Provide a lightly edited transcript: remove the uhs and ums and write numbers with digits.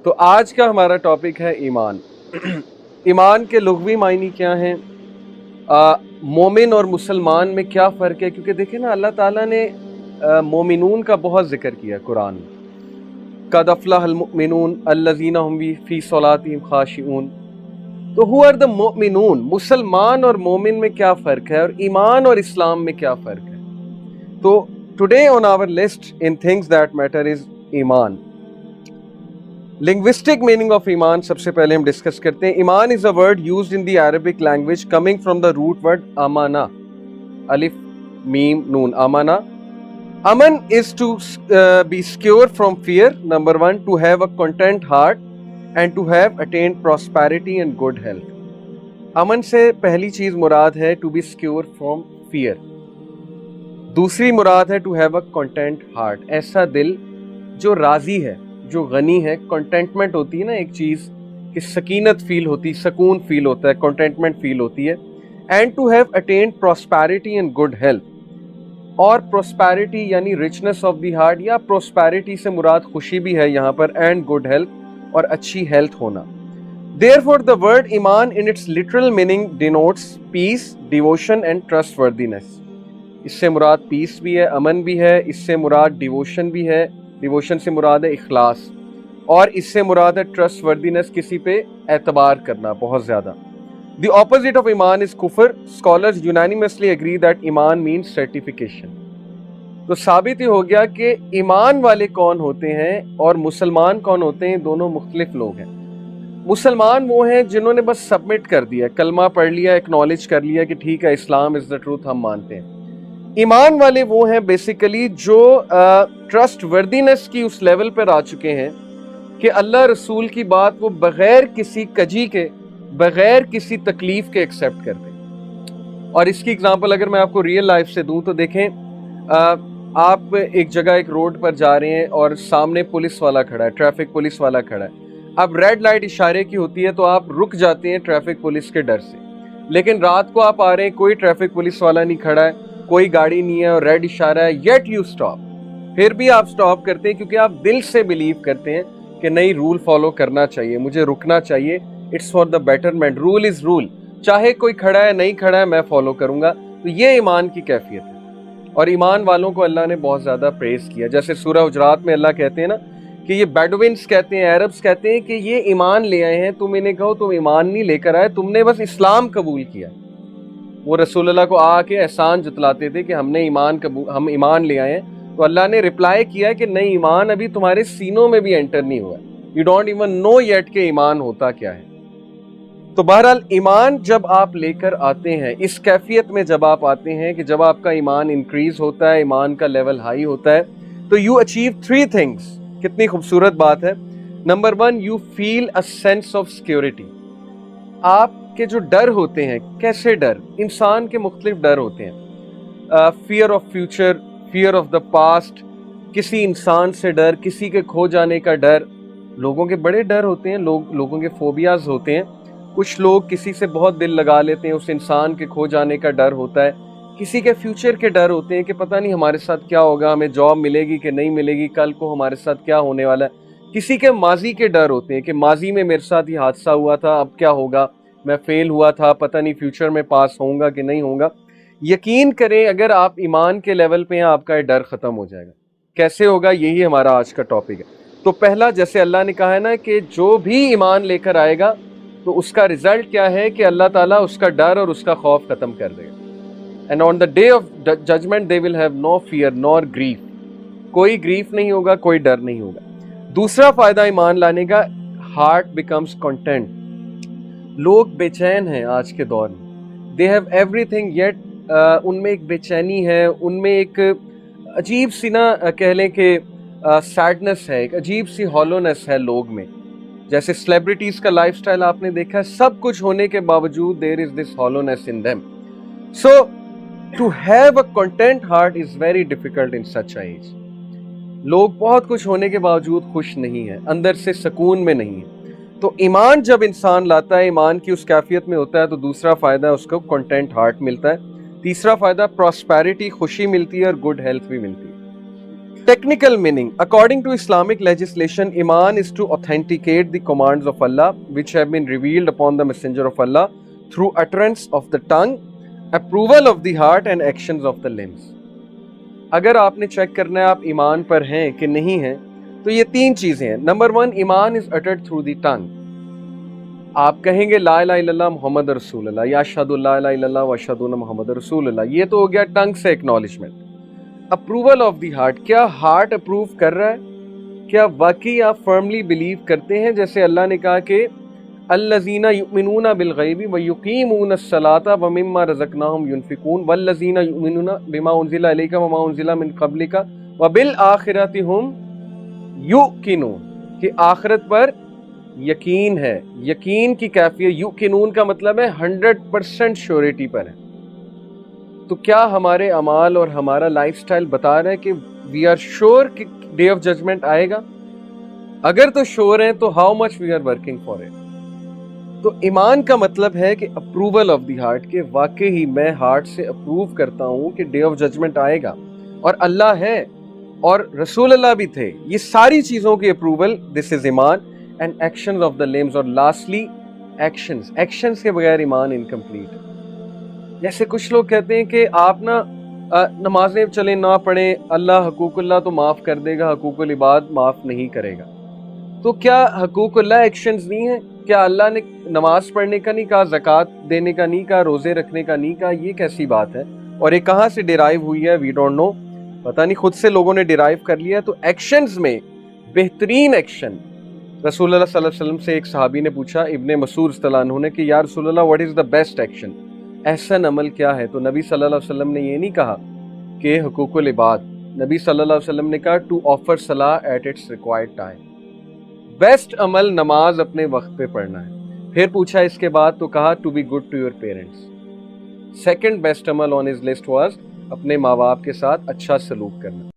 تو आज का हमारा टॉपिक है ईमान। ईमान के लुग़वी मायने क्या हैं, मोमिन और मुसलमान में क्या फ़र्क है, क्योंकि देखिए ना अल्लाह ताला ने मोमिनून का बहुत ज़िक्र किया कुरान में। क़द अफ़लहल मुमिनून अल्लज़ीना हुम फ़ी सलातिहिम ख़ाशिऊन। तो हु आर द मुमिनून, मुसलमान और मोमिन में क्या फ़र्क है और ईमान और इस्लाम में क्या फ़र्क है। तो today on our list in things that matter is ईमान। लिंग्विस्टिक मीनिंग ऑफ ईमान सबसे पहले हम डिस्कस करते हैं। ईमान is a word used in the Arabic language coming from the root word अमाना, अलिफ मीम नून, अमाना। अमन is to be secure from fear, number one, to have a content heart and to have attend prosperity and good health. अमन से पहली चीज मुराद है to be secure from fear. दूसरी मुराद है to have a content heart, ऐसा दिल जो राजी है, जो गनी है। कंटेंटमेंट होती है ना एक चीज कि सकीनत फील होती, सुकून फील होता है, कंटेंटमेंट फील होती है। And to have attend prosperity and good health, और प्रॉस्पेरिटी यानी रिचनेस ऑफ द हार्ट, या प्रॉस्पेरिटी से मुराद खुशी भी है यहाँ पर, एंड गुड हेल्थ, और अच्छी हेल्थ होना। Therefore the word Iman in its literal meaning denotes peace, devotion and trustworthiness। इससे मुराद पीस भी है, अमन भी है, इससे मुराद डिवोशन भी है, डिवोशन से मुराद है इखलास, और इससे मुराद है ट्रस्टवर्दीनेस, किसी पे एतबार करना बहुत ज़्यादा। The opposite of Iman is Kufar. Scholars unanimously agree that Iman means certification। तो साबित ही हो गया कि ईमान वाले कौन होते हैं और मुसलमान कौन होते हैं, दोनों मुख्तलिफ लोग हैं। मुसलमान वो हैं जिन्होंने बस सबमिट कर दिया, कलमा पढ़ लिया, एक्नॉलेज कर लिया कि ठीक है इस्लाम इज़ द ट्रूथ, हम मानते हैं। ईमान वाले वो हैं बेसिकली जो ट्रस्ट वर्दीनेस की उस लेवल पर आ चुके हैं कि अल्लाह रसूल की बात वो बगैर किसी कजी के, बगैर किसी तकलीफ के एक्सेप्ट करते हैं। और इसकी एग्जांपल अगर मैं आपको रियल लाइफ से दूं तो देखें, आप एक जगह एक रोड पर जा रहे हैं और सामने पुलिस वाला खड़ा है, ट्रैफिक पुलिस वाला खड़ा है। अब रेड लाइट इशारे की होती है तो आप रुक जाते हैं ट्रैफिक पुलिस के डर से। लेकिन रात को आप आ रहे हैं, कोई ट्रैफिक पुलिस वाला नहीं खड़ा है, कोई गाड़ी नहीं है और रेड इशारा है, येट यू स्टॉप। फिर भी आप स्टॉप करते हैं क्योंकि आप दिल से बिलीव करते हैं कि नहीं, रूल फॉलो करना चाहिए, मुझे रुकना चाहिए, it's for the betterment, rule is rule, चाहे कोई खड़ा है नहीं खड़ा है मैं फॉलो करूंगा। तो ये ईमान की कैफियत है। और ईमान वालों को अल्लाह ने बहुत ज्यादा प्रेज किया। जैसे सूरह हुजरात में अल्लाह कहते हैं ना कि ये बेडुइन्स कहते हैं, अरब्स कहते हैं कि ये ईमान ले आए हैं, तुम इन्हें कहो तुम ईमान नहीं लेकर आए, तुमने बस इस्लाम कबूल किया। वो रसूलुल्लाह को आके एहसान जतलाते थे कि हमने हम ईमान ले आए हैं। तो अल्लाह ने रिप्लाई किया कि नहीं, ईमान अभी तुम्हारे सीनों में भी एंटर नहीं हुआ, you don't even know yet के ईमान होता क्या है। तो बहरहाल ईमान जब आप लेकर आते हैं, इस कैफियत में जब आप आते हैं कि जब आपका ईमान इंक्रीज होता है, ईमान का लेवल हाई होता है, तो यू अचीव थ्री थिंग्स। कितनी खूबसूरत बात है। Number one, you feel a sense of security. आपके जो डर होते हैं, कैसे डर, इंसान के मुख्तलिफ डर होते हैं। Fear of future, fear of the past, किसी इंसान से डर, किसी के खो जाने का डर। लोगों के बड़े डर होते हैं, लोगों के फोबियाज होते हैं। कुछ लोग किसी से बहुत दिल लगा लेते हैं, उस इंसान के खो जाने का डर होता है। किसी के फ्यूचर के डर होते हैं कि पता नहीं हमारे साथ क्या होगा, हमें जॉब मिलेगी कि नहीं मिलेगी, कल को हमारे साथ क्या होने वाला है। किसी के माजी के डर होते हैं कि माजी में मेरे साथ ये हादसा हुआ था, अब क्या होगा, मैं फेल हुआ था, पता नहीं फ्यूचर में पास होऊंगा कि नहीं होऊंगा। यकीन करें अगर आप ईमान के लेवल पे हैं, आपका ये डर खत्म हो जाएगा। कैसे होगा, यही हमारा आज का टॉपिक है। तो पहला, जैसे अल्लाह ने कहा है ना कि जो भी ईमान लेकर आएगा तो उसका रिजल्ट क्या है कि अल्लाह ताला उसका डर और उसका खौफ खत्म कर देगा। And on the day of judgement they will have no fear nor grief, कोई ग्रीफ नहीं होगा, कोई डर नहीं होगा। दूसरा फायदा ईमान लाने का, हार्ट बिकम्स कंटेंट। लोग बेचैन हैं आज के दौर में, दे हैव एवरीथिंग येट उनमें एक बेचैनी है, उनमें एक अजीब सी ना कह लें कि सैडनेस है, एक अजीब सी हॉलोनेस है लोग में। जैसे सेलिब्रिटीज का लाइफस्टाइल आपने देखा है, सब कुछ होने के बावजूद there is this hollowness in them. So to have a content heart is very difficult in such a age. लोग बहुत कुछ होने के बावजूद खुश नहीं है, अंदर से सुकून में नहीं है। तो ईमान जब इंसान लाता है, ईमान की उस कैफियत में होता है, तो दूसरा फायदा उसको कंटेंट हार्ट मिलता है। तीसरा फायदा प्रॉस्पेरिटी, खुशी मिलती है और गुड हेल्थ भी मिलती है। Technical meaning. According to Islamic legislation, Iman is to authenticate the commands of Allah which have been revealed upon the Messenger of Allah through utterance of the tongue, approval of the heart and actions of the limbs. अगर आपने check करना है आप ईमान पर हैं कि नहीं हैं तो ये तीन चीजें हैं. नंबर 1, ईमान is uttered through the tongue. आप कहेंगे ला इलाहा इल्लल्लाह मुहम्मद रसूलुल्लाह या अशहदु ला इलाहा इल्लल्लाह व अशहदु अन्ना मुहम्मद रसूलुल्लाह, ये तो हो गया टंग से acknowledgement. Approval of the heart, क्या हार्ट अप्रूव कर रहा है? क्या वाकई आप फर्मली बिलीव करते हैं? जैसे अल्लाह ने कहा कि अल्लज़ीना युमिनूना बिल गैबि व युकीमूना अस्सलाता व मिम्मा रज़क़नाहुम युनफिकून वल्लज़ीना युमिनूना बिमा उनज़िला इलैका व मा उनज़िला मिन क़ब्लिका व बिल आखिरति हुम युक़िनून, कि आखिरत पर यकीन है. यकीन की कैफियत, युक़िनून का मतलब है 100% श्योरिटी पर है. तो क्या हमारे अमाल और हमारा लाइफस्टाइल बता रहा है कि वी आर श्योर कि डे ऑफ जजमेंट आएगा? अगर तो श्योर हैं तो how much we are working for it. तो ईमान का मतलब है कि अप्रूवल ऑफ द हार्ट, कि वाकई ही मैं हार्ट से अप्रूव करता हूँ कि डे ऑफ जजमेंट आएगा और अल्लाह है और रसूल अल्लाह भी थे. ये सारी चीज़ों की अप्रूवल, दिस इज ईमान. And actions of the limbs, और लास्टली एक्शंस. एक्शंस के बगैर ईमान इनकम्प्लीट है. जैसे कुछ लोग कहते हैं कि आप ना नमाजें चले ना पढ़ें, अल्लाह हकूकुल्लाह तो माफ़ कर देगा, हकूकुल इबाद माफ़ नहीं करेगा. तो क्या हकूकुल्लाह एक्शंस नहीं है? क्या अल्लाह ने नमाज पढ़ने का नहीं कहा, ज़कात देने का नहीं कहा, रोज़े रखने का नहीं कहा? ये कैसी बात है? और ये कहाँ से डिराइव हुई है? We don't know. पता नहीं, खुद से लोगों ने डिराइव कर लिया. तो एक्शंस में बेहतरीन एक्शन, रसूलुल्लाह सल्लल्लाहु अलैहि वसल्लम से एक सहाबी ने पूछा, इब्ने मसूद रज़ियल्लाहु अन्हु ने, कि या रसूलल्लाह what is the best action, एहसन अमल क्या है? तो नबी सल्लल्लाहु अलैहि वसल्लम ने ये नहीं कहा कि हुकूकुल इबाद. नबी सल्लल्लाहु अलैहि वसल्लम ने कहा टू ऑफर सलाह at its required time. Best अमल नमाज अपने वक्त पे पढ़ना है. फिर पूछा इसके बाद तो कहा to be good to your parents. Second best अमल ऑन हिज लिस्ट वाज अपने माँ बाप के साथ अच्छा सलूक करना.